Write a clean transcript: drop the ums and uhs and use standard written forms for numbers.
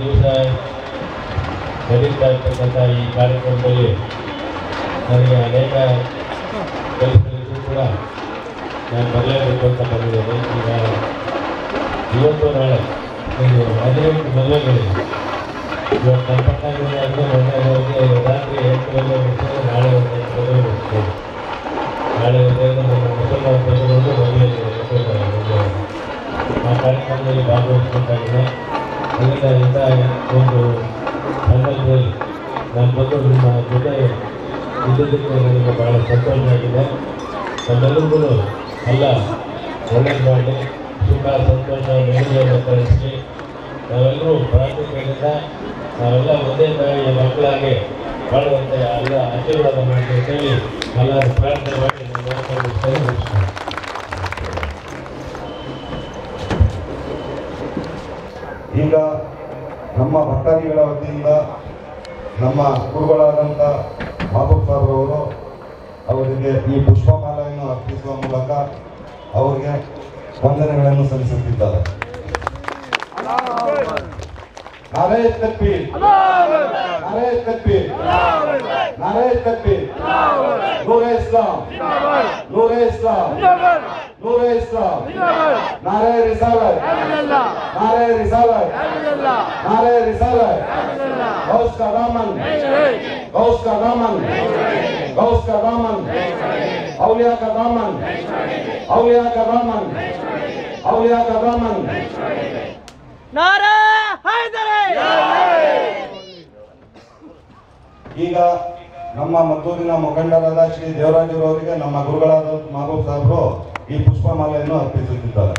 ದಿವಸ ನಡೀತಾ ಇರ್ತಕ್ಕಂಥ ಈ ಕಾರ್ಯಕ್ರಮದಲ್ಲಿ ನನಗೆ ಅನೇಕ ಕೆಲಸಗಳಿಗೂ ಕೂಡ ನಾನು ಬರಲೇಬೇಕು ಅಂತ ಬಂದಿದ್ದೇನೆ. ಈಗ ಇವತ್ತು ನಾಳೆ ನೀವು 18 ಮದುವೆಗಳಿವೆ. ಇವತ್ತು 45 ಅಂದರೆ ಮೊನ್ನೆವರೆಗೆ ರಾತ್ರಿ 8 ಗಂಟೆ ಮುಗಿಸಿದ್ರೆ ನಾಳೆ ಒಂದು 8 ಗಂಟೆ ಮುಗಿಸ್ತೇವೆ. ನಾಳೆ ಒಂದು ನಮ್ಮ ಮುಸಲ್ಮಾನ ಬಂಧುಗಳು ಮದುವೆ ಆ ಕಾರ್ಯಕ್ರಮದಲ್ಲಿ ಭಾಗವಹಿಸಬೇಕಾಗಿದೆ. ಅದರಿಂದ ಇಂಥ ಒಂದು ಸಂದರ್ಭದಲ್ಲಿ ನಾನು ಬಂದು ನಿಮ್ಮ ಜೊತೆ ಇದ್ದದಕ್ಕೆ ನನಗೆ ಭಾಳ ಸಂತೋಷ ಆಗಿದೆ. ನಮ್ಮೆಲ್ಲರಿಗೂ ಎಲ್ಲ ಒಳ್ಳೇದು ಮಾಡಿ ಸುಖ ಸಂತೋಷ ನೆಮ್ಮದಿಯನ್ನು ಕಳಿಸಿ ನಾವೆಲ್ಲರೂ ಪ್ರಾರ್ಥನೆಯಿಂದ ನಾವೆಲ್ಲ ಒಂದೇ ತಾಯಿಯ ಮಕ್ಕಳಾಗಿ ಬಾಳುವಂತೆ ಎಲ್ಲ ಆಶೀರ್ವಾದ ಮಾಡಿ ಅಂತೇಳಿ ಎಲ್ಲರೂ ಪ್ರಾರ್ಥನೆ ಮಾಡಿ ನಾನು ಈಗ ನಮ್ಮ ಭಕ್ತಾದಿಗಳ ವತಿಯಿಂದ ನಮ್ಮ ಗುರುಗಳಾದಂಥ ಮಹಬೂಬ್ ಸಾಬ್ರವರು ಅವರಿಗೆ ಈ ಪುಷ್ಪಮಾಲೆಯನ್ನು ಅರ್ಪಿಸುವ ಮೂಲಕ ಅವರಿಗೆ ವಂದನೆಗಳನ್ನು ಸಲ್ಲಿಸುತ್ತಿದ್ದಾರೆ. ನಾರೇ ತಕ್ಬೀರ್, ನಾರೇ ತಕ್ಬೀರ್, ನಾರೇ ತಕ್ಬೀರ್, ನೂರೇ ಇಸ್ಲಾಂ, ನೂರೇ ಇಸ್ಲಾಂ, ನೂರೇ ಇಸ್ಲಾಂ, ನಾರೇ ರಿಸಾಲತ್, नारे रिसालत, नारे रिसालत, गौस का दामन, गौस का दामन, गौस का दामन, औलिया का दामन, औलिया का दामन, औलिया का दामन, नारे हैदरी। ಈಗ ನಮ್ಮ ಮದ್ದೂರಿನ ಮುಖಂಡರಾದ ಶ್ರೀ ದೇವರಾಜರವರಿಗೆ ನಮ್ಮ ಗುರುಗಳಾದ ಮಹಬೂಬ್ ಸಾಹೇಬರು ಈ ಪುಷ್ಪಮಾಲೆಯನ್ನು ಅರ್ಪಿಸುತ್ತಿದ್ದಾರೆ.